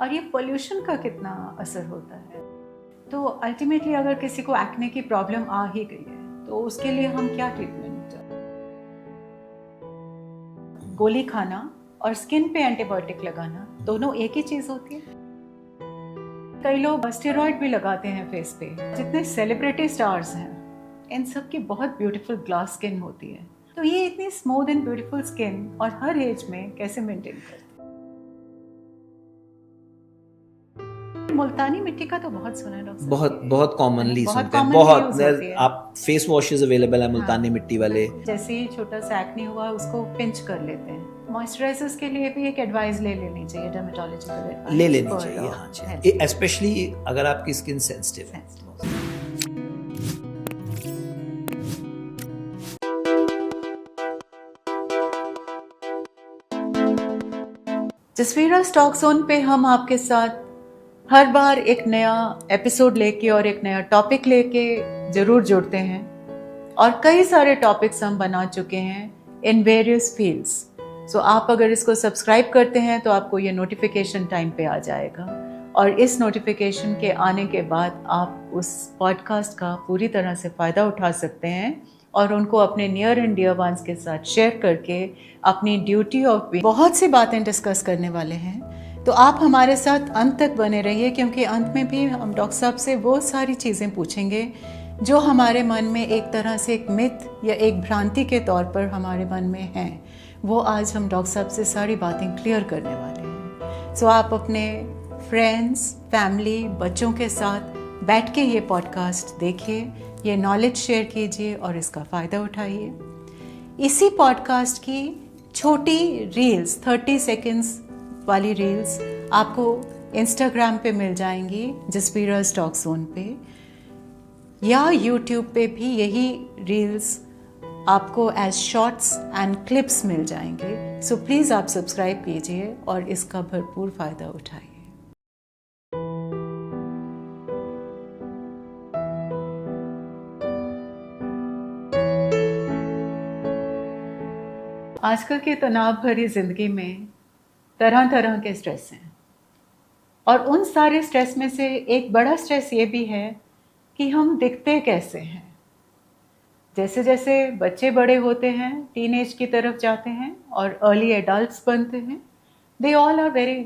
और ये पोल्यूशन का कितना असर होता है। तो अल्टीमेटली अगर किसी को एक्ने की प्रॉब्लम आ ही गई है तो उसके लिए हम क्या ट्रीटमेंट, गोली खाना और स्किन पे एंटीबायोटिक लगाना दोनों एक ही चीज होती है। कई लोग स्टेरॉइड भी लगाते हैं फेस पे। जितने सेलिब्रिटी स्टार्स हैं इन सब की बहुत ब्यूटीफुल ग्लास स्किन होती है। तो ये इतनी स्मूथ एंड ब्यूटीफुल स्किन और हर एज में कैसे मेंटेन करते हैं? मुल्तानी मिट्टी का तो बहुत सुना है डॉक्टर। बहुत कॉमनली सुनते हैं। आप फेस वॉशेस अवेलेबल है मुल्तानी मिट्टी वाले। जैसे ही छोटा सा एक्ने हुआ उसको पिंच कर लेते हैं। मॉइस्चराइजर्स के लिए भी एक एडवाइस ले लेनी चाहिए, डर्मेटोलॉजिकल ले लेनी चाहिए। हाँ जी, स्पेशली अगर आपकी स्किन सेंसिटिव है। जसवीरा स्टॉक जोन पे हम आपके साथ हर बार एक नया एपिसोड लेके और एक नया टॉपिक लेके जरूर जुड़ते हैं और कई सारे टॉपिक्स हम बना चुके हैं इन वेरियस फील्ड्स। सो आप अगर इसको सब्सक्राइब करते हैं तो आपको ये नोटिफिकेशन टाइम पे आ जाएगा और इस नोटिफिकेशन के आने के बाद आप उस पॉडकास्ट का पूरी तरह से फ़ायदा उठा सकते हैं और उनको अपने नियर एंड डियर वंस के साथ शेयर करके अपनी ड्यूटी ऑफ बहुत सी बातें डिस्कस करने वाले हैं। तो आप हमारे साथ अंत तक बने रहिए क्योंकि अंत में भी हम डॉक्टर साहब से वो सारी चीज़ें पूछेंगे जो हमारे मन में एक तरह से एक मिथ या एक भ्रांति के तौर पर हमारे मन में हैं। वो आज हम डॉक्टर साहब से सारी बातें क्लियर करने वाले हैं। सो आप अपने फ्रेंड्स, फैमिली, बच्चों के साथ बैठ के ये पॉडकास्ट देखिए, ये नॉलेज शेयर कीजिए और इसका फ़ायदा उठाइए। इसी पॉडकास्ट की छोटी रील्स, 30 सेकेंड्स वाली रील्स आपको इंस्टाग्राम पे मिल जाएंगी, जसवीरा स्टॉक जोन पे, या यूट्यूब पे भी यही रील्स आपको एज शॉर्ट्स एंड क्लिप्स मिल जाएंगे। सो प्लीज़ आप सब्सक्राइब कीजिए और इसका भरपूर फ़ायदा उठाइए। आजकल की तनाव भरी जिंदगी में तरह तरह के स्ट्रेस हैं और उन सारे स्ट्रेस में से एक बड़ा स्ट्रेस ये भी है कि हम दिखते कैसे हैं। जैसे जैसे बच्चे बड़े होते हैं, टीनेज की तरफ जाते हैं और अर्ली एडल्ट्स बनते हैं, they all are very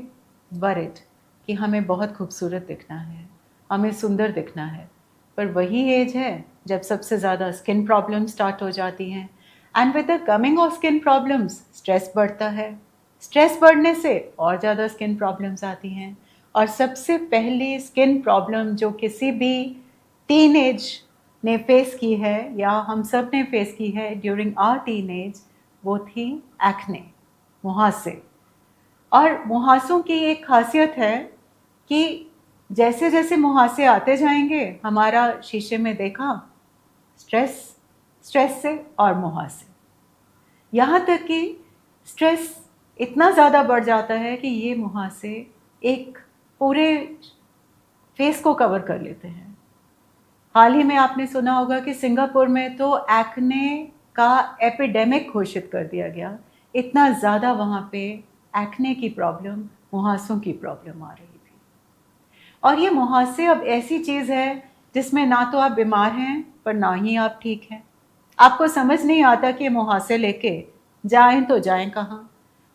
worried कि हमें बहुत खूबसूरत दिखना है, हमें सुंदर दिखना है। पर वही एज है जब सबसे ज़्यादा स्किन प्रॉब्लम स्टार्ट हो जाती हैं and with the coming of skin problems stress बढ़ता है। स्ट्रेस बढ़ने से और ज़्यादा स्किन प्रॉब्लम्स आती हैं और सबसे पहली स्किन प्रॉब्लम जो किसी भी टीनेज ने फेस की है या हम सब ने फेस की है ड्यूरिंग आवर टीनेज, वो थी एक्ने, मुहासे। और मुहासों की एक खासियत है कि जैसे जैसे मुहासे आते जाएंगे, हमारा शीशे में देखा स्ट्रेस, स्ट्रेस से और मुहासे, यहाँ तक कि स्ट्रेस इतना ज़्यादा बढ़ जाता है कि ये मुहासे एक पूरे फेस को कवर कर लेते हैं। हाल ही में आपने सुना होगा कि सिंगापुर में तो एक्ने का एपिडेमिक घोषित कर दिया गया। इतना ज़्यादा वहाँ पे एक्ने की प्रॉब्लम, मुहासों की प्रॉब्लम आ रही थी। और ये मुहासे अब ऐसी चीज़ है जिसमें ना तो आप बीमार हैं पर ना ही आप ठीक हैं। आपको समझ नहीं आता कि मुहासे लेके जाएं तो जाएं कहाँ।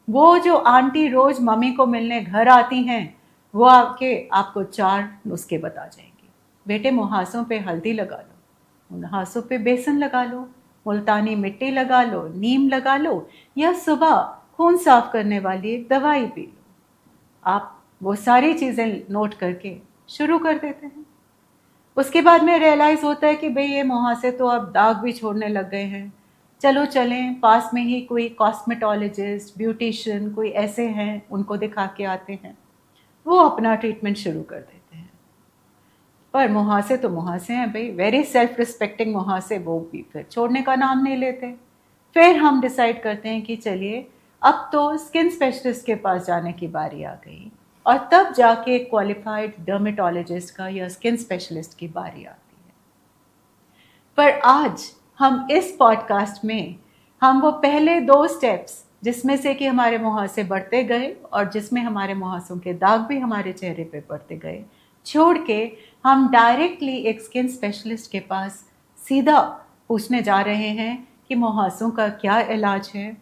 वो जो आंटी रोज मम्मी को मिलने घर आती हैं वो आके आपको 4 नुस्खे बता जाएंगी। बेटे मुहासों पे हल्दी लगा लो, मुहासों पे बेसन लगा लो, मुल्तानी मिट्टी लगा लो, नीम लगा लो, या सुबह खून साफ करने वाली एक दवाई पी लो। आप वो सारी चीज़ें नोट करके शुरू कर देते हैं। उसके बाद में रियलाइज़ होता है कि भाई ये मुहासे तो अब दाग भी छोड़ने लग गए हैं, चलो चलें पास में ही कोई कॉस्मेटोलॉजिस्ट, ब्यूटिशियन कोई ऐसे हैं, उनको दिखा के आते हैं। वो अपना ट्रीटमेंट शुरू कर देते हैं। पर मुहासे तो मुहासे हैं भाई, वेरी सेल्फ रिस्पेक्टिंग मुहासे, वो भी फिर छोड़ने का नाम नहीं लेते। फिर हम डिसाइड करते हैं कि चलिए अब तो स्किन स्पेशलिस्ट के पास जाने की बारी आ गई और तब जाके क्वालिफाइड डर्मेटोलॉजिस्ट का या स्किन स्पेशलिस्ट की बारी आती है। पर आज हम इस पॉडकास्ट में हम वो पहले 2 स्टेप्स जिसमें से कि हमारे मुहासे बढ़ते गए और जिसमें हमारे मुहासों के दाग भी हमारे चेहरे पे पड़ते गए, छोड़ के हम डायरेक्टली एक स्किन स्पेशलिस्ट के पास सीधा पूछने जा रहे हैं कि मुहासों का क्या इलाज है।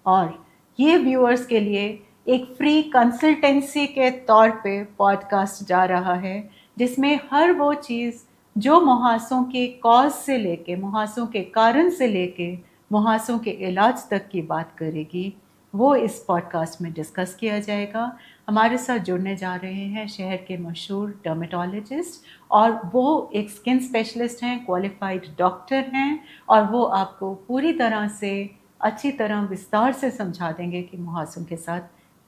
और ये व्यूअर्स के लिए एक फ्री कंसल्टेंसी के तौर पे पॉडकास्ट जा रहा है, जिसमें हर वो चीज़ जो मुहासों के कॉज से लेके, मुहासों के कारण से लेके मुहासों के इलाज तक की बात करेगी, वो इस पॉडकास्ट में डिस्कस किया जाएगा। हमारे साथ जुड़ने जा रहे हैं शहर के मशहूर डर्मेटोलॉजिस्ट, और वो एक स्किन स्पेशलिस्ट हैं, क्वालिफाइड डॉक्टर हैं, और वो आपको पूरी तरह से अच्छी तरह विस्तार से समझा देंगे कि मुहासों के साथ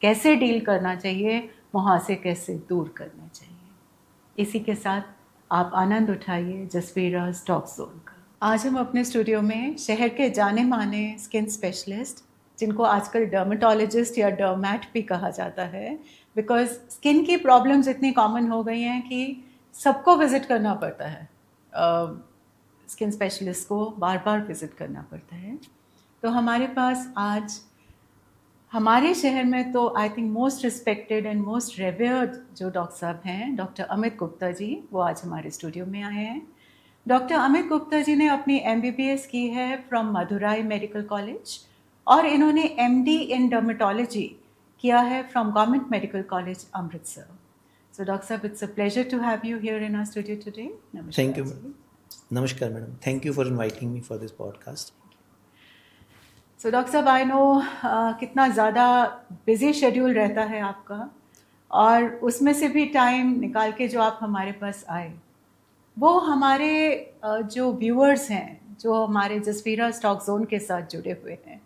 कैसे डील करना चाहिए, मुहासे कैसे दूर करने चाहिए। इसी के साथ आप आनंद उठाइए जसवीरा टॉक जोन का। आज हम अपने स्टूडियो में शहर के जाने माने स्किन स्पेशलिस्ट, जिनको आजकल डर्मेटोलॉजिस्ट या डर्मैट भी कहा जाता है, बिकॉज स्किन की प्रॉब्लम्स इतनी कॉमन हो गई हैं कि सबको विज़िट करना पड़ता है, स्किन स्पेशलिस्ट को बार बार विज़िट करना पड़ता है। तो हमारे पास आज हमारे शहर में तो I think most respected and most revered जो डॉक्टर साहब हैं, डॉक्टर अमित गुप्ता जी, वो आज हमारे स्टूडियो में आए हैं। डॉक्टर अमित गुप्ता जी ने अपनी MBBS की है फ्रॉम मदुराई मेडिकल कॉलेज, और इन्होंने MD इन डर्मेटोलॉजी किया है from government medical college Amritsar. So doctor साहब, it's a pleasure to have you here in our studio today. Thank you. नमस्कार madam, thank you for inviting me for this podcast. So doctor साहब, I no कितना ज़्यादा busy schedule रहता है आपका, और उसमें से भी टाइम निकाल के जो आप हमारे पास आए, वो हमारे जो व्यूअर्स हैं, जो हमारे जसवीरा टॉक जोन के साथ जुड़े हुए हैं,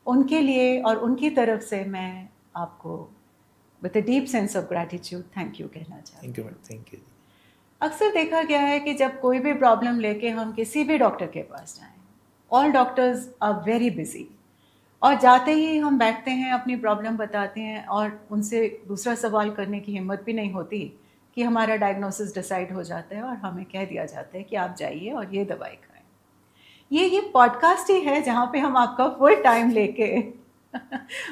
उनके लिए और उनकी तरफ से मैं आपको with a deep sense of gratitude thank you कहना चाहती हूँ। Thank you madam, thank you. अक्सर देखा गया है कि जब कोई भी प्रॉब्लम लेके हम किसी भी डॉक्टर के पास जाएं, all doctors are very busy, और जाते ही हम बैठते हैं, अपनी प्रॉब्लम बताते हैं, और उनसे दूसरा सवाल करने की हिम्मत भी नहीं होती कि हमारा डायग्नोसिस डिसाइड हो जाता है और हमें कह दिया जाता है कि आप जाइए और ये दवाई खाएं। ये पॉडकास्ट ही है जहाँ पे हम आपका फुल टाइम लेके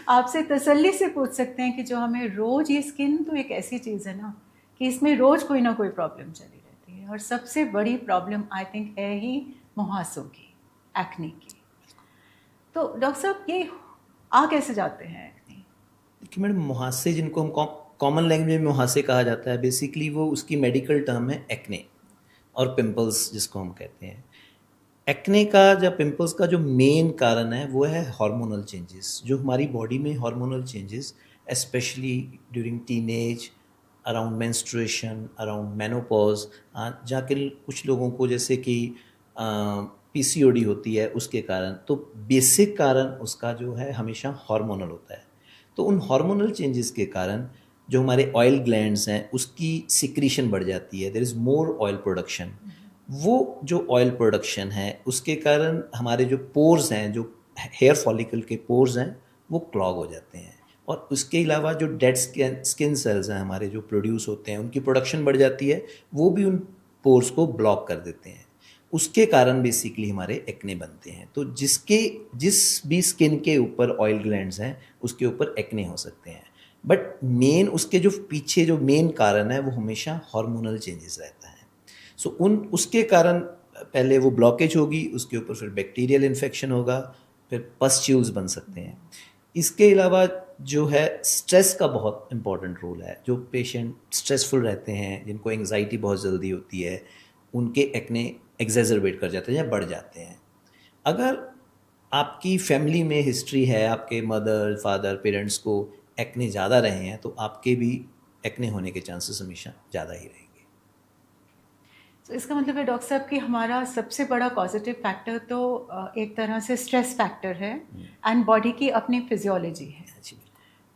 आपसे तसल्ली से पूछ सकते हैं कि जो हमें रोज़, ये स्किन तो एक ऐसी चीज़ है ना कि इसमें रोज़ कोई ना कोई प्रॉब्लम चली रहती है, और सबसे बड़ी प्रॉब्लम आई थिंक है ही मुहासों की, एक्ने की। तो डॉक्टर साहब, ये आ कैसे जाते हैं एक्ने? देखिए मैडम, मुहासे जिनको हम कॉमन लैंग्वेज में मुहासे कहा जाता है, बेसिकली वो उसकी मेडिकल टर्म है एक्ने और पिंपल्स जिसको हम कहते हैं। एक्ने का या पिंपल्स का जो मेन कारण है वो है हार्मोनल चेंजेस, जो हमारी बॉडी में hormonal changes specially during teenage, around menstruation, around menopause, जाके कुछ लोगों को जैसे कि PCOD होती है उसके कारण। तो बेसिक कारण उसका जो है हमेशा हार्मोनल होता है। तो उन हार्मोनल चेंजेस के कारण जो हमारे ऑयल ग्लैंड्स हैं उसकी सिक्रीशन बढ़ जाती है, there is more oil production. वो जो ऑयल प्रोडक्शन है उसके कारण हमारे जो पोर्स हैं, जो हेयर फॉलिकल के पोर्स हैं, वो क्लॉग हो जाते हैं। और उसके अलावा जो डेड स्किन सेल्स हैं हमारे जो प्रोड्यूस होते हैं, उनकी प्रोडक्शन बढ़ जाती है, वो भी उन पोर्स को ब्लॉक कर देते हैं। उसके कारण बेसिकली हमारे एक्ने बनते हैं। तो जिस भी स्किन के ऊपर ऑयल ग्लैंड्स हैं उसके ऊपर एक्ने हो सकते हैं, बट मेन उसके जो पीछे जो मेन कारण है वो हमेशा हार्मोनल चेंजेस रहता है। सो उसके कारण पहले वो ब्लॉकेज होगी, उसके ऊपर फिर बैक्टीरियल इन्फेक्शन होगा, फिर पस्ट्यूल्स बन सकते हैं। इसके अलावा जो है स्ट्रेस का बहुत इंपॉर्टेंट रोल है। जो पेशेंट स्ट्रेसफुल रहते हैं, जिनको एंग्जाइटी बहुत जल्दी होती है, उनके एक्ने एग्जैजरबेट कर जाते हैं या बढ़ जाते हैं। अगर आपकी फैमिली में हिस्ट्री है, आपके मदर फादर पेरेंट्स को एक्ने ज़्यादा रहे हैं, तो आपके भी एक्ने होने के चांसेस हमेशा ज़्यादा ही रहेंगे। तो इसका मतलब है डॉक्टर साहब कि हमारा सबसे बड़ा पॉजिटिव फैक्टर तो एक तरह से स्ट्रेस फैक्टर है, एंड बॉडी की अपनी फिजियोलॉजी है।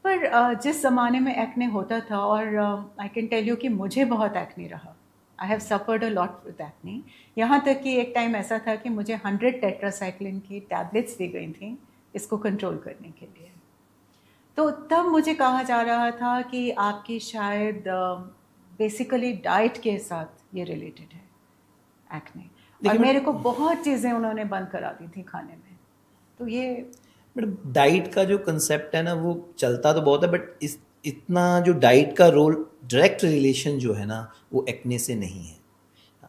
पर जिस ज़माने में एक्ने होता था, और आई कैन टेल यू कि मुझे बहुत एक्ने रहा, I have suffered a lot with acne. यहाँ तक कि एक टाइम ऐसा था कि मुझे 100 टेट्रासाइक्लिन की टैबलेट्स दी गई थी इसको कंट्रोल करने के लिए। तो तब मुझे कहा जा रहा था कि आपकी शायद बेसिकली डाइट के साथ ये रिलेटेड है एक्ने, और मेरे को बहुत चीज़ें उन्होंने बंद करा दी थी खाने में। तो ये मैडम डाइट का जो कंसेप्ट है ना वो चलता तो बहुत है, बट इस इतना जो डाइट का रोल डायरेक्ट रिलेशन जो है ना वो एक्ने से नहीं है।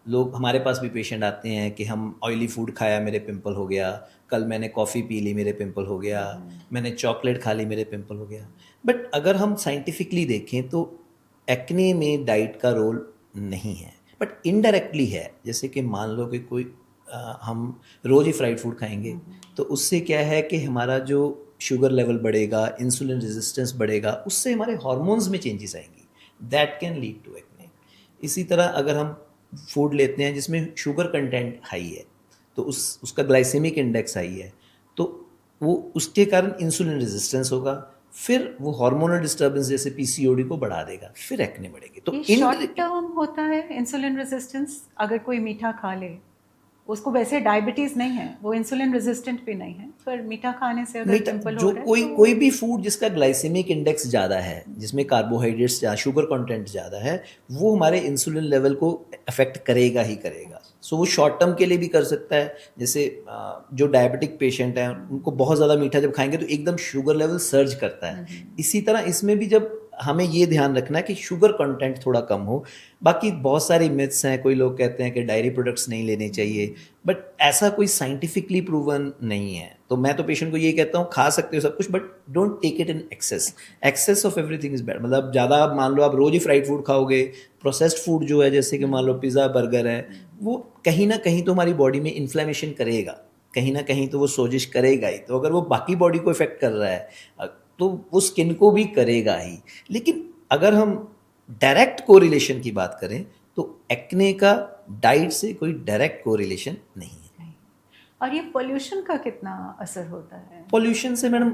लोग हमारे पास भी पेशेंट आते हैं कि हम ऑयली फूड खाया मेरे पिंपल हो गया, कल मैंने कॉफ़ी पी ली मेरे पिंपल हो गया, मैंने चॉकलेट खा ली मेरे पिंपल हो गया। बट अगर हम साइंटिफिकली देखें तो एक्ने में डाइट का रोल नहीं है, बट इनडायरेक्टली है। जैसे कि मान लो कि कोई हम रोज़ ही फ्राइड फूड खाएंगे तो उससे क्या है कि हमारा जो शुगर लेवल बढ़ेगा, इंसुलिन रेजिस्टेंस बढ़ेगा, उससे हमारे हार्मोन्स में चेंजेस आएंगी, that can lead to acne. इसी तरह अगर हम फूड लेते हैं जिसमें शुगर कंटेंट हाई है तो उसका ग्लाइसेमिक इंडेक्स हाई है, तो वो उसके कारण इंसुलिन रेजिस्टेंस होगा, फिर वो हार्मोनल डिस्टर्बेंस जैसे पीसीओडी को बढ़ा देगा, फिर एक्ने बढ़ेगी। तो ये शॉर्ट टर्म होता है इंसुलिन रेजिस्टेंस। अगर कोई मीठा खा ले, उसको वैसे डायबिटीज नहीं है, वो इंसुलिन रेजिस्टेंट भी नहीं है, पर मीठा खाने से अगर मीठा पिंपल हो जो रहा है कोई तो कोई भी फूड जिसका ग्लाइसेमिक इंडेक्स ज़्यादा है, जिसमें कार्बोहाइड्रेट्स ज़्यादा, शुगर कंटेंट ज़्यादा है, वो हमारे इंसुलिन लेवल को अफेक्ट करेगा ही करेगा। सो वो शॉर्ट टर्म के लिए भी कर सकता है। जैसे जो डायबिटिक पेशेंट हैं उनको बहुत ज़्यादा मीठा जब खाएंगे तो एकदम शुगर लेवल सर्ज करता है। इसी तरह इसमें भी जब हमें ये ध्यान रखना है कि शुगर कंटेंट थोड़ा कम हो। बाकी बहुत सारी मिथ्स हैं, कोई लोग कहते हैं कि डायरी प्रोडक्ट्स नहीं लेने चाहिए, बट ऐसा कोई साइंटिफिकली प्रूवन नहीं है। तो मैं तो पेशेंट को ये कहता हूँ खा सकते हो सब कुछ, but don't take it in excess. Excess of everything is bad. मतलब ज़्यादा मान लो आप रोज ही फ्राइड फूड खाओगे, प्रोसेस्ड फूड जो है जैसे कि मान लो पिज़्ज़ा बर्गर है, वो कहीं ना कहीं तो हमारी बॉडी में इन्फ्लेमेशन करेगा, कहीं ना कहीं तो वो सोजिश करेगा ही। तो अगर वो बाकी बॉडी को इफेक्ट कर रहा है तो वो स्किन को भी करेगा ही। लेकिन अगर हम डायरेक्ट कोरिलेशन की बात करें तो एक्ने का डाइट से कोई डायरेक्ट कोरिलेशन नहीं है। और ये पोल्यूशन का कितना असर होता है? पोल्यूशन से मैडम,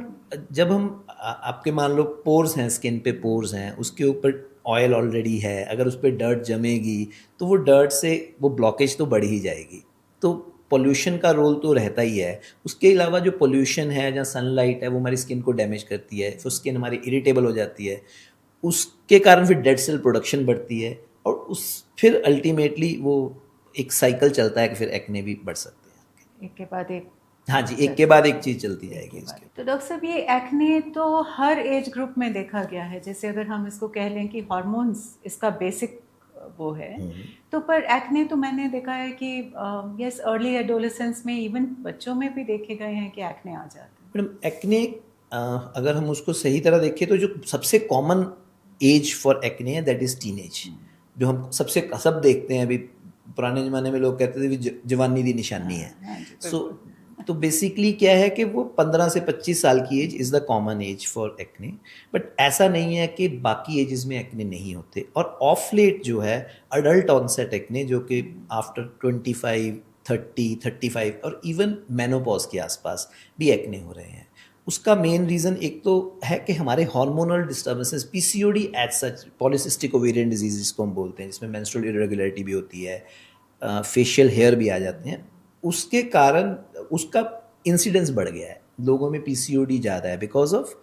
जब हम आपके मान लो पोर्स हैं, स्किन पे पोर्स हैं, उसके ऊपर ऑयल ऑलरेडी है, अगर उस पर डर्ट जमेगी तो वो डर्ट से वो ब्लॉकेज तो बढ़ ही जाएगी। तो पोल्यूशन का रोल तो रहता ही है। उसके अलावा जो पोल्यूशन है, जहाँ सनलाइट है, वो हमारी स्किन को डैमेज करती है, फिर स्किन हमारी इरिटेबल हो जाती है, उसके कारण फिर डेड सेल प्रोडक्शन बढ़ती है, और उस फिर अल्टीमेटली वो एक साइकिल चलता है कि फिर एक्ने भी बढ़ सकते हैं। एक के बाद एक। हाँ जी, एक के बाद एक चीज़ चलती जाएगी इसके। तो डॉक्टर साहब, ये एक्ने तो हर एज ग्रुप में देखा गया है। जैसे अगर हम इसको कह लें कि हार्मोन्स इसका बेसिक वो है, तो पर एक्ने तो मैंने देखा है कि यस, अर्ली एडोलेसेंस में, इवन बच्चों में भी देखे गए हैं कि एक्ने आ जाते हैं। मैडम एक्ने अगर हम उसको सही तरह देखें तो जो सबसे कॉमन एज फॉर एक्ने है दैट इज़ टीनेज, जो हम सब देखते हैं। अभी पुराने ज़माने में लोग कहते थे कि जवानी दी निशानी है। सो तो बेसिकली क्या है कि वो 15 से 25 साल की age is the common age for acne. But ऐसा नहीं है कि बाकी एजेस में एक्ने नहीं होते। और ऑफ लेट जो है अडल्ट ऑनसेट एक्ने, जो कि आफ्टर 25, 30, 35 और इवन मेनोपॉज के आसपास भी एक्ने हो रहे हैं, उसका मेन रीज़न एक तो है कि हमारे hormonal disturbances, PCOD as such, polycystic ovarian disease जिसको हम बोलते हैं, जिसमें मेंस्ट्रुअल इरेगुलरिटी भी होती है, फेशियल हेयर भी आ जाते हैं, उसके कारण उसका इंसिडेंस बढ़ गया है। लोगों में पीसीओडी ज़्यादा है बिकॉज ऑफ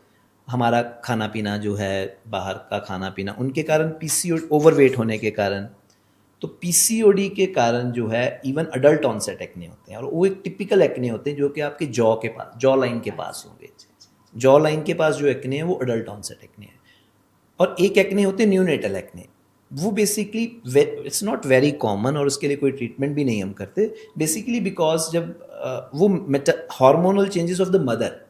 हमारा खाना पीना जो है, बाहर का खाना पीना, उनके कारण पीसीओडी, ओवरवेट होने के कारण। तो पीसीओडी के कारण जो है इवन अडल्ट ऑनसेट एक्ने होते हैं, और वो एक टिपिकल एक्ने होते हैं जो कि आपके जॉ के पास, जॉ लाइन के पास होंगे। जॉ लाइन के पास जो एक्ने है वो अडल्ट ऑनसेट एक्ने है। और एक एक्ने होते हैं न्यूनेटल एक्ने, वो basically it's not very common, और उसके लिए कोई ट्रीटमेंट भी नहीं हम करते, बेसिकली बिकॉज जब वो hormonal changes of the mother,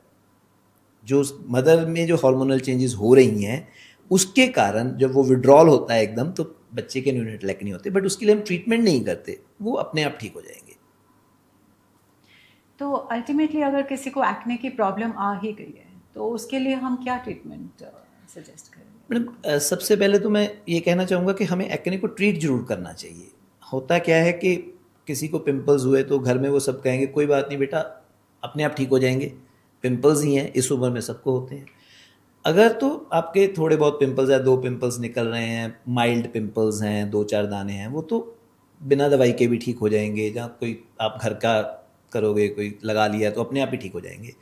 जो मदर में जो हार्मोनल चेंजेस हो रही हैं, उसके कारण जब वो विड्रॉल होता है एकदम, तो बच्चे के न्यूनेटल एक्ने होते हैं। बट उसके लिए हम ट्रीटमेंट नहीं करते, वो अपने आप ठीक हो जाएंगे। तो अल्टीमेटली अगर किसी को एक्ने की प्रॉब्लम आ ही गई है तो उसके लिए हम क्या ट्रीटमेंट सजेस्ट करेंगे? मैडम सबसे पहले तो मैं ये कहना चाहूँगा कि हमें एक्ने को ट्रीट जरूर करना चाहिए। होता क्या है कि किसी को पिंपल्स हुए तो घर में वो सब कहेंगे कोई बात नहीं बेटा, अपने आप ठीक हो जाएंगे, पिंपल्स ही हैं, इस उम्र में सबको होते हैं। अगर तो आपके थोड़े बहुत पिंपल्स हैं, 2 पिंपल्स निकल रहे हैं, माइल्ड पिंपल्स हैं, 2-4 दाने हैं, वो तो बिना दवाई के भी ठीक हो जाएंगे। जहाँ कोई आप घर का करोगे, कोई लगा लिया तो अपने आप ही ठीक हो जाएंगे।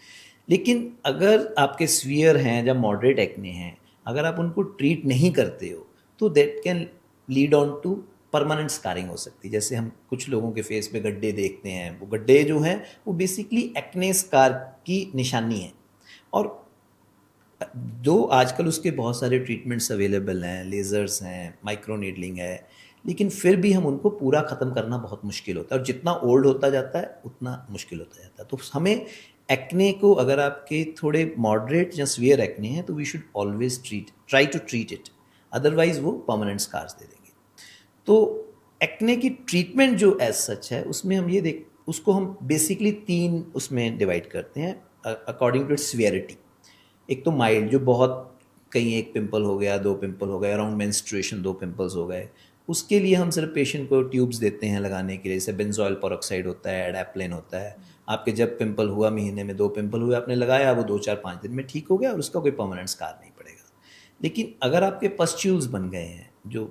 लेकिन अगर आपके स्वीयर हैं या मॉडरेट एक्ने हैं, अगर आप उनको ट्रीट नहीं करते हो तो that can lead on to permanent scarring हो सकती है। जैसे हम कुछ लोगों के फेस पे गड्ढे देखते हैं, वो गड्ढे जो हैं वो बेसिकली एक्ने स्कार की निशानी है। और जो आजकल उसके बहुत सारे ट्रीटमेंट्स अवेलेबल हैं, लेज़र्स हैं, माइक्रो नीडलिंग है, लेकिन फिर भी हम उनको पूरा ख़त्म करना बहुत मुश्किल होता है और जितना ओल्ड होता जाता है उतना मुश्किल होता जाता है। तो हमें एक्ने को, अगर आपके थोड़े मॉडरेट या सीवियर एक्ने हैं तो we should always try to treat it, otherwise वो परमानेंट स्कार्स दे देंगे। तो एक्ने की ट्रीटमेंट जो एज सच है उसमें हम ये देख उसको हम बेसिकली 3 उसमें डिवाइड करते हैं अकॉर्डिंग टू इट्स सीवियरिटी। एक तो माइल्ड, जो बहुत कहीं एक पिंपल हो गया, 2 पिंपल हो गए, अराउंड मेंस्ट्रुएशन 2 पिंपल्स हो गए, उसके लिए हम सिर्फ पेशेंट को ट्यूब्स देते हैं लगाने के लिए, जैसे बेंजोइल पेरोक्साइड होता है, एडाप्लेन होता है। आपके जब पिंपल हुआ, महीने में 2 पिंपल हुए, आपने लगाया, वो 2-4-5 दिन में ठीक हो गया और उसका कोई परमानेंट स्कार नहीं पड़ेगा। लेकिन अगर आपके पस्ट्यूल्स बन गए हैं, जो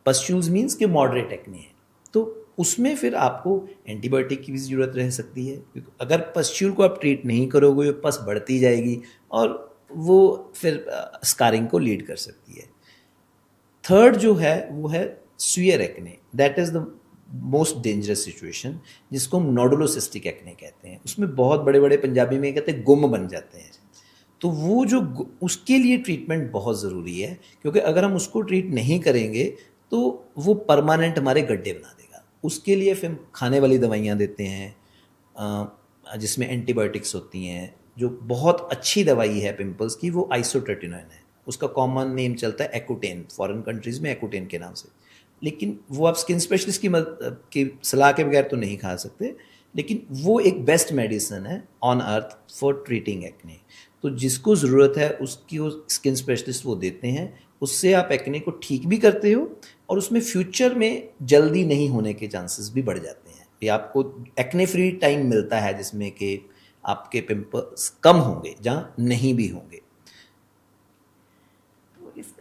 पस्ट्यूल्स मीन्स कि मॉडरेट एक्ने है, तो उसमें फिर आपको एंटीबायोटिक की भी ज़रूरत रह सकती है, क्योंकि अगर पस्ट्यूल को आप ट्रीट नहीं करोगे पस बढ़ती जाएगी और वो फिर स्कारिंग को लीड कर सकती है। थर्ड जो है वो है severe acne, that is the most dangerous situation, जिसको हम नोडुलोसिस्टिक एक्ने कहते हैं। उसमें बहुत बड़े बड़े, पंजाबी में कहते हैं, गुम बन जाते हैं। तो वो जो उसके लिए ट्रीटमेंट बहुत ज़रूरी है, क्योंकि अगर हम उसको ट्रीट नहीं करेंगे तो वो परमानेंट हमारे गड्ढे बना देगा। उसके लिए फिर खाने वाली दवाइयाँ देते हैं जिसमें एंटीबायोटिक्स होती हैं। जो बहुत अच्छी दवाई है पिंपल्स की वो आइसोट्रेटिनोइन है, उसका कॉमन नेम चलता है एक्यूटेन, फॉरेन कंट्रीज़ में एक्यूटेन के नाम से। लेकिन वो आप स्किन स्पेशलिस्ट की सलाह के बगैर तो नहीं खा सकते, लेकिन वो एक बेस्ट मेडिसिन है on earth for treating acne. तो जिसको ज़रूरत है उसकी वो स्किन स्पेशलिस्ट वो देते हैं, उससे आप एक्ने को ठीक भी करते हो और उसमें फ्यूचर में जल्दी नहीं होने के चांसेस भी बढ़ जाते हैं। ये आपको एक्ने फ्री टाइम मिलता है जिसमें कि आपके पिंपल्स कम होंगे जहाँ नहीं भी होंगे।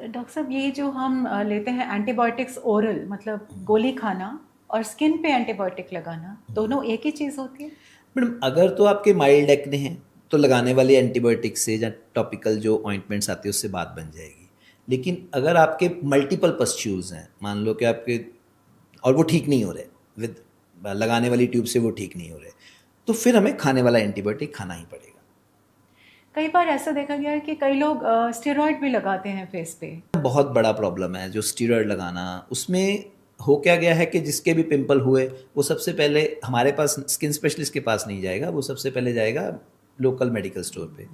डॉक्टर साहब, ये जो हम लेते हैं एंटीबायोटिक्स ओरल, मतलब गोली खाना, और स्किन पे एंटीबायोटिक लगाना, दोनों एक ही चीज़ होती है? मैडम, अगर तो आपके माइल्ड एक्ने हैं तो लगाने वाले एंटीबायोटिक से या टॉपिकल जो ऑइंटमेंट्स आती है उससे बात बन जाएगी। लेकिन अगर आपके मल्टीपल पस्ट्यूल्स हैं, मान लो कि आपके और वो ठीक नहीं हो रहे, विद लगाने वाली ट्यूब से वो ठीक नहीं हो रहे, तो फिर हमें खाने वाला एंटीबायोटिक खाना ही पड़ेगा। कई बार ऐसा देखा गया है कि कई लोग स्टेरॉइड भी लगाते हैं फेस पे। बहुत बड़ा प्रॉब्लम है जो स्टीरॉयड लगाना। उसमें हो क्या गया है कि जिसके भी पिंपल हुए वो सबसे पहले हमारे पास स्किन स्पेशलिस्ट के पास नहीं जाएगा, वो सबसे पहले जाएगा लोकल मेडिकल स्टोर पे,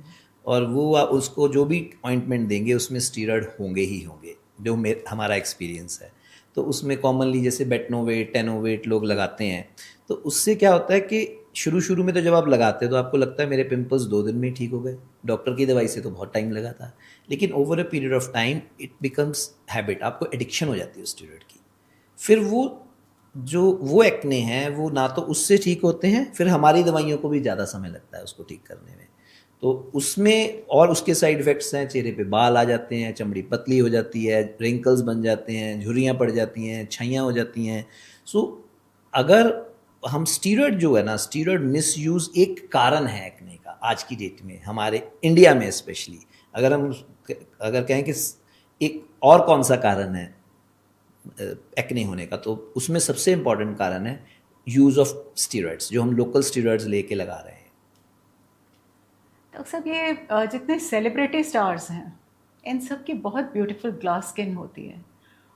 और वो उसको जो भी ऑइंटमेंट देंगे उसमें स्टीरॉयड होंगे ही होंगे, जो हमारा एक्सपीरियंस है। तो उसमें कॉमनली जैसे बेटनोवेट, टेनोवेट लोग लगाते हैं। तो उससे क्या होता है कि शुरू में तो जब आप लगाते हैं तो आपको लगता है मेरे पिंपल्स 2 दिन में ही ठीक हो गए, डॉक्टर की दवाई से तो बहुत टाइम लगा था। लेकिन over a period of time it becomes habit, आपको एडिक्शन हो जाती है उस स्टेरॉइड की। फिर वो एक्ने हैं वो ना तो उससे ठीक होते हैं, फिर हमारी दवाइयों को भी ज़्यादा समय लगता है उसको ठीक करने में। तो उसमें और उसके साइड इफ़ेक्ट्स हैं, चेहरे पे बाल आ जाते हैं, चमड़ी पतली हो जाती है, रिंकल्स बन जाते हैं, झुर्रियाँ पड़ जाती हैं, छाइयाँ हो जाती हैं। सो अगर हम स्टीरॉयड जो है ना, स्टीरॉयड मिसयूज़ एक कारण है एक्ने का आज की डेट में, हमारे इंडिया में स्पेशली। अगर कहें कि एक और कौन सा कारण है एक्ने होने का, तो उसमें सबसे इम्पॉर्टेंट कारण है यूज़ ऑफ स्टीरॉयड्स, जो हम लोकल स्टीरॉयड्स लेके लगा रहे हैं। डॉक्टर साहब, ये जितने सेलिब्रिटी स्टार्स हैं इन सब की बहुत ब्यूटीफुल ग्लास स्किन होती है,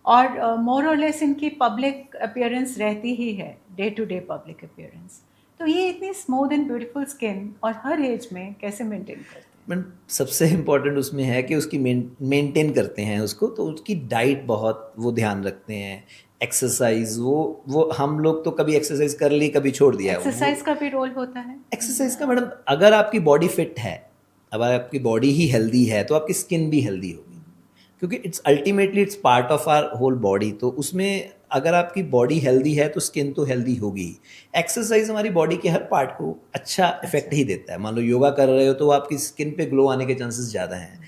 और मोर और लेस इनकी पब्लिक अपीयरेंस रहती ही है, day to day public appearance. तो ये इतनी स्मूथ एंड ब्यूटीफुल स्किन और हर एज में कैसे मेंटेन करते हैं? मैम, सबसे इम्पॉर्टेंट उसमें है कि उसकी मेंटेन करते हैं उसको, तो उसकी डाइट बहुत वो ध्यान रखते हैं, एक्सरसाइज वो हम लोग तो कभी एक्सरसाइज कर ली, कभी छोड़ दिया। एक्सरसाइज का भी रोल होता है? एक्सरसाइज का मैडम, अगर आपकी बॉडी फिट है, अगर आपकी बॉडी ही हेल्दी है तो आपकी स्किन भी हेल्दी होगी, क्योंकि it's part of our whole body. तो उसमें अगर आपकी बॉडी हेल्दी है तो स्किन तो हेल्दी होगी। एक्सरसाइज हमारी बॉडी के हर पार्ट को अच्छा इफेक्ट ही देता है। मान लो योगा कर रहे हो तो आपकी स्किन पे ग्लो आने के चांसेस ज़्यादा हैं।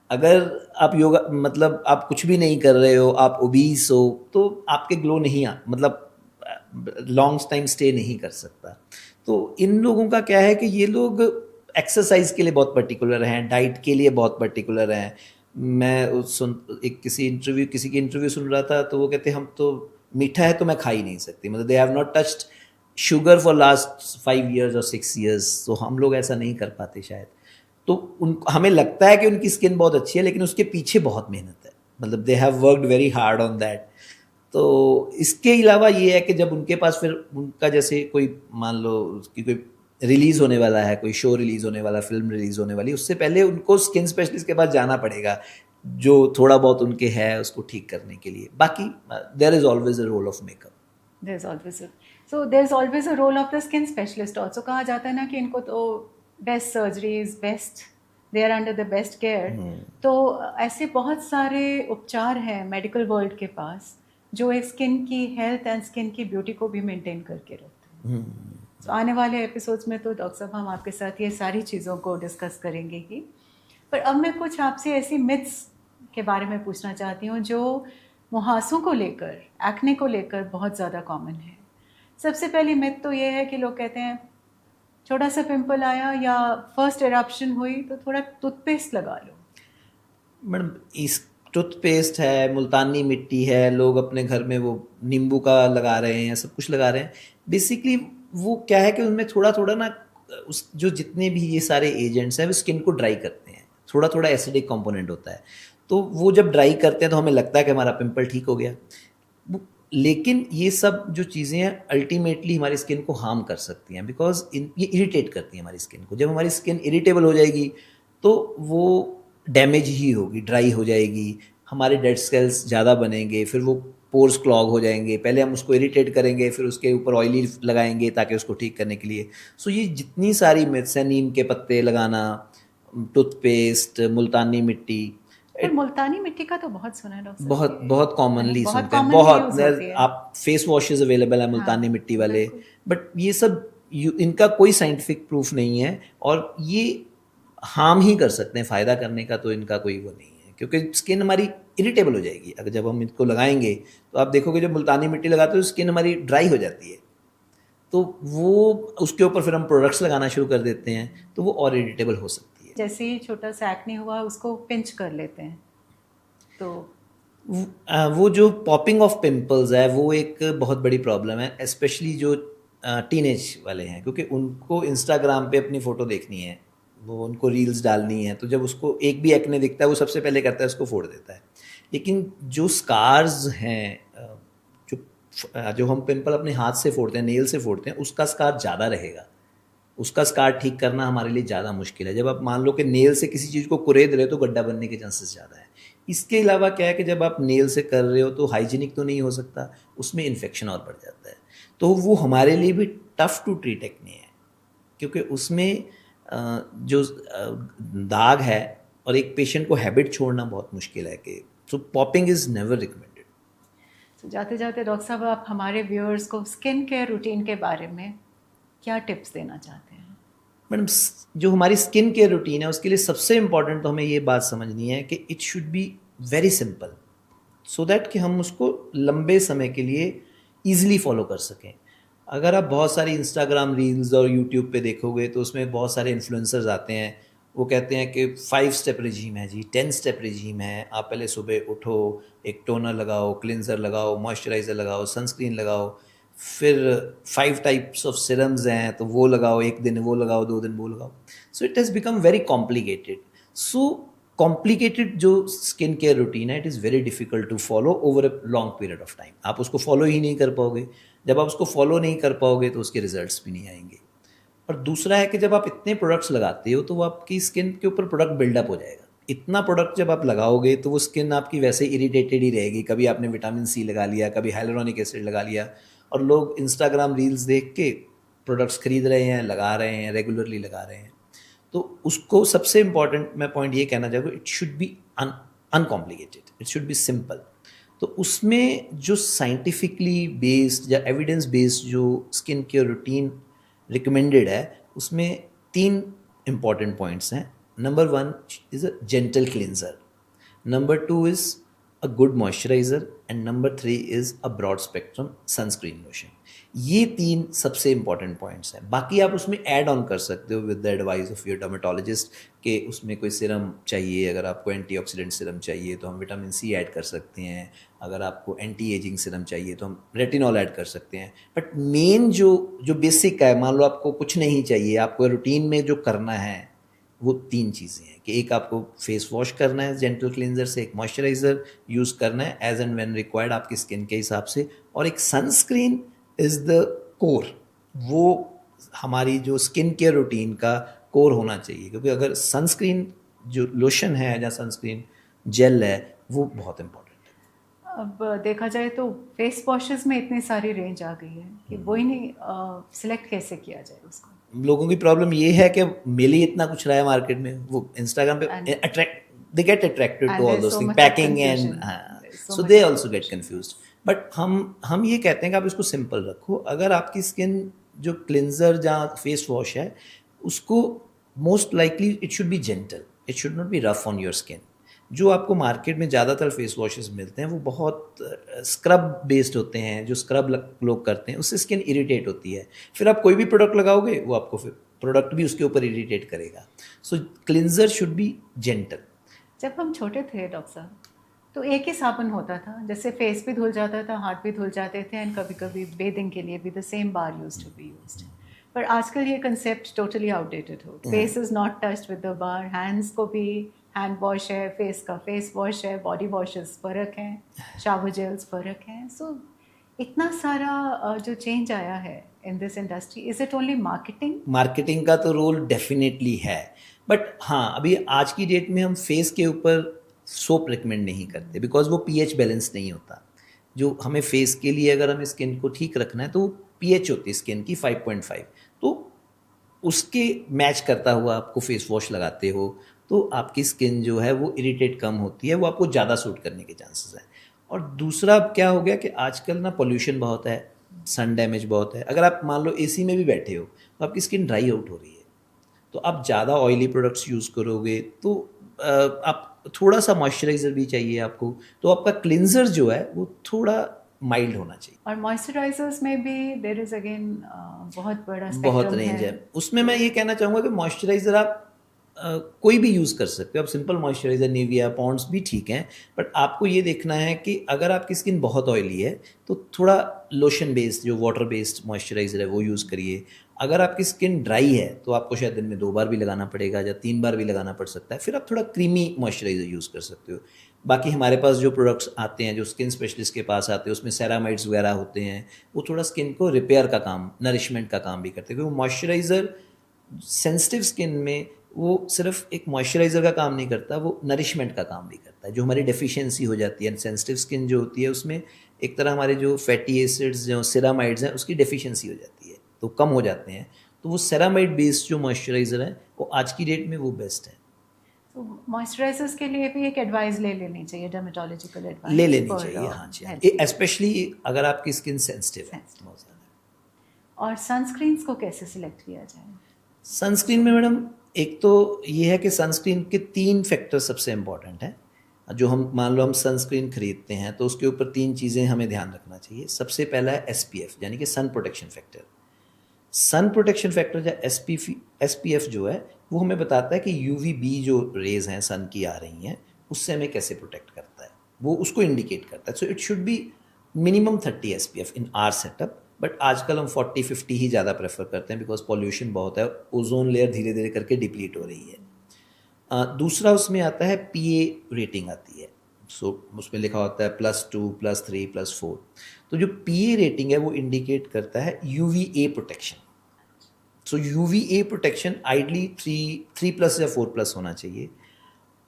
अगर आप योगा मतलब आप कुछ भी नहीं कर रहे हो, आप ओबीस हो, तो आपके ग्लो नहीं मतलब लॉन्ग टाइम स्टे नहीं कर सकता। तो इन लोगों का क्या है कि ये लोग एक्सरसाइज के लिए बहुत पर्टिकुलर हैं, डाइट के लिए बहुत पर्टिकुलर हैं। मैं किसी की इंटरव्यू सुन रहा था, तो वो कहते हम तो मीठा है तो मैं खा ही नहीं सकती, मतलब they have not touched sugar for last 5 years और 6 years। तो हम लोग ऐसा नहीं कर पाते शायद। तो उन हमें लगता है कि उनकी स्किन बहुत अच्छी है, लेकिन उसके पीछे बहुत मेहनत है, मतलब they have worked very hard on that. तो इसके अलावा ये है कि जब उनके पास फिर उनका जैसे कोई मान लो उसकी कोई रिलीज होने वाला है, कोई शो रिलीज होने वाला, फिल्म रिलीज होने वाली, उससे पहले उनको स्किन स्पेशलिस्ट के पास जाना पड़ेगा, जो थोड़ा बहुत उनके है उसको ठीक करने के लिए। बाकी there is always a role of makeup. there's always a there's always a role of the skin specialist also। कहा जाता है ना कि इनको तो best surgeries, best they are under the best care. तो ऐसे बहुत सारे उपचार हैं मेडिकल वर्ल्ड के पास जो एक स्किन की हेल्थ एंड स्किन की ब्यूटी को भी मेंटेन करके रखते हैं। तो आने वाले एपिसोड्स में तो डॉक्टर साहब हम आपके साथ ये सारी चीज़ों को डिस्कस करेंगे ही। पर अब मैं कुछ आपसे ऐसी मिथ्स के बारे में पूछना चाहती हूँ जो मुहासों को लेकर, एक्ने को लेकर बहुत ज़्यादा कॉमन है। सबसे पहली मिथ तो ये है कि लोग कहते हैं छोटा सा पिंपल आया या फर्स्ट एरप्शन हुई तो थोड़ा टूथपेस्ट लगा लो। मैडम इस टूथपेस्ट है, मुल्तानी मिट्टी है, लोग अपने घर में वो नींबू का लगा रहे हैं, सब कुछ लगा रहे हैं। बेसिकली वो क्या है कि उनमें थोड़ा थोड़ा ना उस जो जितने भी ये सारे एजेंट्स हैं वो स्किन को ड्राई करते हैं, थोड़ा थोड़ा एसिडिक कंपोनेंट होता है। तो वो जब ड्राई करते हैं तो हमें लगता है कि हमारा पिंपल ठीक हो गया, लेकिन ये सब जो चीज़ें हैं अल्टीमेटली हमारी स्किन को हार्म कर सकती हैं, बिकॉज ये इरिटेट करती हैं हमारी स्किन को। जब हमारी स्किन इरिटेबल हो जाएगी तो वो डैमेज ही होगी, ड्राई हो जाएगी, हमारे डेड सेल्स ज़्यादा बनेंगे, फिर वो पोर्स क्लॉग हो जाएंगे। पहले हम उसको इरिटेट करेंगे, फिर उसके ऊपर ऑयली लगाएंगे ताकि उसको ठीक करने के लिए। सो ये जितनी सारी मिथ्स हैं, नीम के पत्ते लगाना, टूथपेस्ट, मुल्तानी मिट्टी, पर मुल्तानी मिट्टी का तो बहुत सुना है डॉक्टर। बहुत बहुत कॉमनली बहुत सुनते हैं, commonly बहुत use होती है। आप फेस वॉशेस अवेलेबल है मुल्तानी हाँ, मिट्टी वाले, बिल्कुल। बट ये सब इनका कोई साइंटिफिक प्रूफ नहीं है और ये हार्म ही कर सकते हैं, फ़ायदा करने का तो इनका कोई वो नहीं है, क्योंकि स्किन हमारी इरिटेबल हो जाएगी अगर जब हम इनको लगाएंगे। तो आप देखोगे जब मुल्तानी मिट्टी लगाते हो स्किन हमारी ड्राई हो जाती है, तो वो उसके ऊपर फिर हम प्रोडक्ट्स लगाना शुरू कर देते हैं तो वो और इरिटेबल हो सकती है। जैसे ही छोटा सा एक्ने हुआ उसको पिंच कर लेते हैं तो वो जो पॉपिंग ऑफ पिंपल्स है वो एक बहुत बड़ी प्रॉब्लम है, स्पेशली जो टीनेज वाले हैं, क्योंकि उनको इंस्टाग्राम पे अपनी फ़ोटो देखनी है, वो उनको रील्स डालनी है, तो जब उसको एक भी एक्ने दिखता है वो सबसे पहले करता है उसको फोड़ देता है। लेकिन जो स्कार्स हैं, जो हम पिंपल अपने हाथ से फोड़ते हैं, नेल से फोड़ते हैं, उसका स्कार ज़्यादा रहेगा, उसका स्कार ठीक करना हमारे लिए ज़्यादा मुश्किल है। जब आप मान लो कि नेल से किसी चीज़ को कुरेद रहे हो तो गड्ढा बनने के चांसेस ज़्यादा है। इसके अलावा क्या है कि जब आप नेल से कर रहे हो तो हाइजीनिक तो नहीं हो सकता, उसमें इन्फेक्शन और बढ़ जाता है, तो वो हमारे लिए भी टफ़ टू ट्रीट एक्ने है, क्योंकि उसमें जो दाग है और एक पेशेंट को हैबिट छोड़ना बहुत मुश्किल है कि सो पॉपिंग इज़ नेवर रिकमेंडेड। तो जाते जाते डॉक्टर साहब आप हमारे व्यूअर्स को स्किन केयर रूटीन के बारे में क्या टिप्स देना चाहते हैं? मैडम जो हमारी स्किन केयर रूटीन है उसके लिए सबसे इम्पॉर्टेंट तो हमें ये बात समझनी है कि it should be very simple, so that कि हम उसको लंबे समय के लिए ईजिली फॉलो कर सकें। अगर आप बहुत सारी इंस्टाग्राम रील्स और यूट्यूब पे देखोगे तो उसमें बहुत सारे इन्फ्लुएंसर्स आते हैं, वो कहते हैं कि 5 स्टेप रिजीम है जी, 10 स्टेप रिजीम है, आप पहले सुबह उठो, एक टोनर लगाओ, क्लिनजर लगाओ, मॉइस्चराइज़र लगाओ, सनस्क्रीन लगाओ, फिर 5 टाइप्स ऑफ सिरम्स हैं तो वो लगाओ, एक दिन वो लगाओ, 2 दिन वो लगाओ। So it has become very complicated. So complicated जो स्किन केयर रूटीन है, it is very difficult to follow over a long period of time. आप उसको फॉलो ही नहीं कर पाओगे, जब आप उसको फॉलो नहीं कर पाओगे तो उसके रिजल्ट्स भी नहीं आएंगे। और दूसरा है कि जब आप इतने प्रोडक्ट्स लगाते हो तो वो आपकी स्किन के ऊपर प्रोडक्ट बिल्डअप हो जाएगा। इतना प्रोडक्ट जब आप लगाओगे तो वो स्किन आपकी वैसे इरिटेटेड ही रहेगी, कभी आपने विटामिन सी लगा लिया, कभी हाइलुरोनिक एसिड लगा लिया, और लोग इंस्टाग्राम रील्स देख के प्रोडक्ट्स खरीद रहे हैं, लगा रहे हैं, रेगुलरली लगा रहे हैं। तो उसको सबसे इम्पॉर्टेंट मैं पॉइंट ये कहना चाहूँगा, it should B uncomplicated, it should B simple. तो उसमें जो साइंटिफिकली बेस्ड या एविडेंस बेस्ड जो स्किन केयर रूटीन रिकमेंडेड है उसमें 3 इम्पॉर्टेंट पॉइंट्स हैं। Number 1 is a gentle cleanser, number 2 is a good moisturizer, and number 3 is a broad spectrum sunscreen lotion। ये 3 सबसे इंपॉर्टेंट पॉइंट्स हैं। बाकी आप उसमें ऐड ऑन कर सकते हो with the advice of your dermatologist कि उसमें कोई सीरम चाहिए, अगर आपको एंटीऑक्सीडेंट सीरम चाहिए तो हम विटामिन सी ऐड कर सकते हैं, अगर आपको एंटी एजिंग सीरम चाहिए तो हम रेटिनॉल ऐड कर सकते हैं। बट मेन जो बेसिक है, मान लो आपको कुछ नहीं चाहिए, आपको रूटीन में जो करना है वो 3 चीज़ें हैं कि एक आपको फेस वॉश करना है जेंटल क्लींजर से, एक मॉइस्चराइज़र यूज़ करना है एज एंड व्हेन रिक्वायर्ड आपकी स्किन के हिसाब से, और एक सनस्क्रीन इज़ द कोर। वो हमारी जो स्किन केयर रूटीन का कोर होना चाहिए, क्योंकि अगर सनस्क्रीन जो लोशन है या सनस्क्रीन जेल है वो बहुत इंपॉर्टेंट है। अब देखा जाए तो फेस वॉशेस में इतनी सारी रेंज आ गई है कि वही नहीं सिलेक्ट कैसे किया जाए उसको। लोगों की प्रॉब्लम ये है कि मिल ही इतना कुछ रहा है मार्केट में, वो इंस्टाग्राम पे And- attract they get attracted And to all there's those so thing, much of packing and confusion. There's so so much they of also get confusion. Confused. But हम ये कहते हैं कि आप इसको सिंपल रखो। अगर आपकी स्किन जो क्लिनजर या फेस वॉश है उसको most likely it should B gentle, it should not be rough on your skin. जो आपको मार्केट में ज़्यादातर फेस वॉशेस मिलते हैं वो बहुत स्क्रब बेस्ड होते हैं, जो स्क्रब लोग करते हैं उससे स्किन इरिटेट होती है, फिर आप कोई भी प्रोडक्ट लगाओगे वो आपको फिर प्रोडक्ट भी उसके ऊपर इरिटेट करेगा। सो क्लिनजर शुड बी जेंटल। जब हम छोटे थे डॉक्टर साहब तो एक ही साबुन होता था, जैसे फेस भी धुल जाता था, हाथ भी धुल जाते थे, एंड कभी कभी बेदिंग के लिए भी the same bar used to be used. पर आजकल ये कंसेप्ट टोटली आउटडेटेड हो, face is not touched with the bar, hands को भी हैंड वॉश है, फेस का फेस वॉश है, बॉडी वॉशेस फ़र्क हैं, शावर जेल्स फ़र्क हैं। सो इतना सारा जो चेंज आया है in this industry, is it only marketing? Marketing का तो रोल डेफिनेटली है, बट हाँ अभी आज की डेट में हम फेस के ऊपर सोप रिकमेंड नहीं करते बिकॉज वो पीएच बैलेंस नहीं होता। जो हमें फेस के लिए अगर हमें स्किन को ठीक रखना है तो पीएच होती है स्किन की 5.5, तो उसके मैच करता हुआ आपको फेस वॉश लगाते हो तो आपकी स्किन जो है वो इरिटेट कम होती है, वो आपको ज़्यादा सूट करने के चांसेस हैं। और दूसरा अब क्या हो गया कि आजकल ना पोल्यूशन बहुत है, सन डैमेज बहुत है। अगर आप मान लो एसी में भी बैठे हो तो आपकी स्किन ड्राई आउट हो रही है, तो आप ज़्यादा ऑयली प्रोडक्ट्स यूज़ करोगे तो आप थोड़ा सा मॉइस्चराइज़र भी चाहिए आपको, तो आपका क्लिनजर जो है वो थोड़ा माइल्ड होना चाहिए। और मॉइस्चराइजर्स में भी देयर इज अगेन बहुत बड़ा बहुत स्पेक्ट्रम रेंज है उसमें। मैं ये कहना चाहूँगा कि मॉइस्चराइज़र आप कोई भी यूज़ कर सकते हो। आप सिंपल मॉइस्चराइज़र निविया पॉन्ड्स भी ठीक हैं, बट आपको ये देखना है कि अगर आपकी स्किन बहुत ऑयली है तो थोड़ा लोशन बेस्ड जो वाटर बेस्ड मॉइस्चराइज़र है वो यूज़ करिए। अगर आपकी स्किन ड्राई है तो आपको शायद दिन में 2 बार भी लगाना पड़ेगा या 3 बार भी लगाना पड़ सकता है, फिर आप थोड़ा क्रीमी मॉइस्चराइज़र यूज़ कर सकते हो। बाकी हमारे पास जो प्रोडक्ट्स आते हैं, जो स्किन स्पेशलिस्ट के पास आते हैं, उसमें सेरामाइड्स वगैरह होते हैं, वो थोड़ा स्किन को रिपेयर का काम, नरिशमेंट का काम भी करते हैं। क्योंकि मॉइस्चराइज़र सेंसिटिव स्किन में वो सिर्फ एक मॉइस्चराइज़र का काम नहीं करता, वो नरिशमेंट का काम भी करता है। जो हमारी डेफिशिएंसी हो जाती है सेंसिटिव स्किन जो होती है उसमें एक तरह हमारे जो फैटी एसिड्स जो सेरामाइड्स हैं उसकी डेफिशिएंसी हो जाती है, तो कम हो जाते हैं। तो वो सेरामाइड बेस्ड जो मॉइस्चराइज़र है वो आज की डेट में वो बेस्ट है। तो मॉइस्चराइजर्स के लिए भी एक एडवाइस ले लेनी चाहिए, डर्मेटोलॉजिकल एडवाइस ले लेनी चाहिए, हाँ जी, स्पेशली अगर आपकी स्किन सेंसिटिव है बहुत ज़्यादा। और सनस्क्रीन्स को कैसे सिलेक्ट किया जाए? सनस्क्रीन में मैडम एक तो ये है कि सनस्क्रीन के 3 फैक्टर सबसे इम्पॉर्टेंट हैं। जो हम मान लो हम सनस्क्रीन खरीदते हैं तो उसके ऊपर 3 चीज़ें हमें ध्यान रखना चाहिए। सबसे पहला है एसपीएफ यानी कि sun protection factor. Sun protection factor या एसपीएफ जो है वो हमें बताता है कि यूवीबी जो रेज हैं सन की आ रही हैं उससे हमें कैसे प्रोटेक्ट करता है, वो उसको इंडिकेट करता है। So it should be minimum 30 SPF in our setup, but आजकल हम 40-50 ही ज़्यादा प्रेफर करते हैं बिकॉज पॉल्यूशन बहुत है, ओजोन लेयर धीरे धीरे करके डिप्लीट हो रही है। दूसरा उसमें आता है पीए रेटिंग आती है। सो उसमें लिखा होता है +2, +3, +4। तो जो पीए रेटिंग है वो इंडिकेट करता है यूवीए प्रोटेक्शन। सो यूवीए प्रोटेक्शन आइडली 3+ या 4+ होना चाहिए।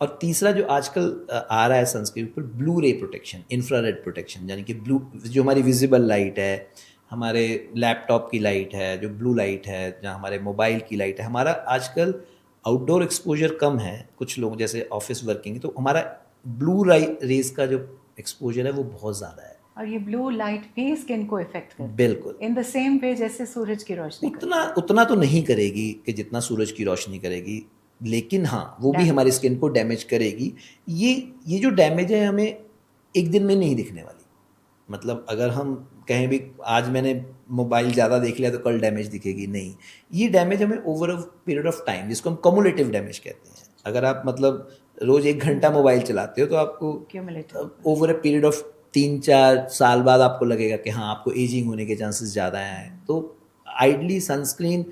और तीसरा जो आजकल आ रहा है सनस्क्रीन पर ब्लू रे प्रोटेक्शन, इंफ्रारेड प्रोटेक्शन, यानी कि ब्लू जो हमारी विजिबल लाइट है, हमारे लैपटॉप की लाइट है, जो ब्लू लाइट है, जहाँ हमारे मोबाइल की लाइट है। हमारा आजकल आउटडोर एक्सपोजर कम है, कुछ लोग जैसे ऑफिस वर्किंग, तो हमारा ब्लू रेज का जो एक्सपोजर है वो बहुत ज़्यादा है। और ये ब्लू लाइट भी स्किन को इफेक्ट करती है बिल्कुल इन द सेम वे जैसे सूरज की रोशनी उतना तो नहीं करेगी कि जितना सूरज की रोशनी करेगी, लेकिन हाँ वो भी हमारी स्किन को डैमेज करेगी। ये जो डैमेज है हमें एक दिन में नहीं दिखने वाली। मतलब अगर हम कहें भी आज मैंने मोबाइल ज़्यादा देख लिया तो कल डैमेज दिखेगी, नहीं। ये डैमेज हमें over a period of time, जिसको हम कम्युलेटिव डैमेज कहते हैं। अगर आप मतलब रोज़ 1 घंटा मोबाइल चलाते हो तो आपको ओवर अ पीरियड ऑफ 3-4 साल बाद आपको लगेगा कि हाँ आपको एजिंग होने के चांसेस ज़्यादा हैं। तो आइडली सनस्क्रीन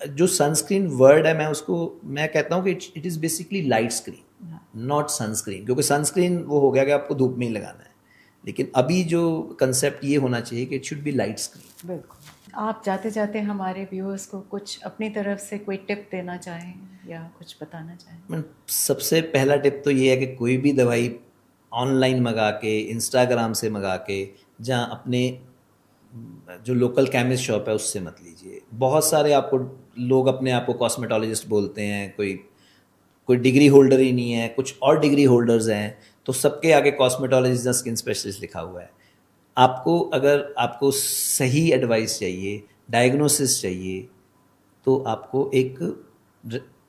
जो सनस्क्रीन वर्ड है मैं कहता हूँ कि it is basically light screen, not sunscreen, क्योंकि सनस्क्रीन वो हो गया कि आपको धूप में ही लगाना है, लेकिन अभी जो कंसेप्ट ये होना चाहिए कि it should B light screen. बिल्कुल। आप जाते जाते हमारे व्यूअर्स को कुछ अपनी तरफ से कोई टिप देना चाहें या कुछ बताना चाहें? सबसे पहला टिप तो ये है कि कोई भी दवाई ऑनलाइन मंगा के, इंस्टाग्राम से मंगा के, जहाँ अपने जो लोकल केमिस्ट शॉप है उससे मत लीजिए। बहुत सारे आपको लोग अपने आप को कॉस्मेटोलॉजिस्ट बोलते हैं, कोई कोई डिग्री होल्डर ही नहीं है, कुछ और डिग्री होल्डर्स हैं, तो सबके आगे कॉस्मेटोलॉजिस्ट या स्किन स्पेशलिस्ट लिखा हुआ है। अगर आपको सही एडवाइस चाहिए, डायग्नोसिस चाहिए, तो आपको एक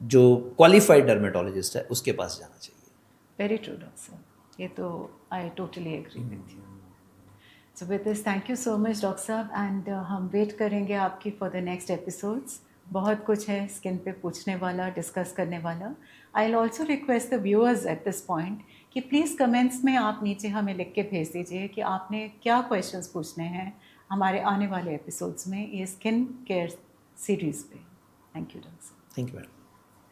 जो क्वालिफाइड डर्मेटोलॉजिस्ट है उसके पास जाना चाहिए। वेरी ट्रू डॉक्टर साहब, ये तो I totally agree with you. So with this thank you so much doctor साहब, एंड हम वेट करेंगे आपकी फॉर द नेक्स्ट एपिसोड्स। बहुत कुछ है स्किन पे पूछने वाला, डिस्कस करने वाला। I will also request the viewers at this point कि प्लीज़ कमेंट्स में आप नीचे हमें लिख के भेज दीजिए कि आपने क्या क्वेश्चंस पूछने हैं हमारे आने वाले एपिसोड्स में ये स्किन केयर सीरीज़ पे। थैंक यू डॉक्टर साहब। Thank you madam.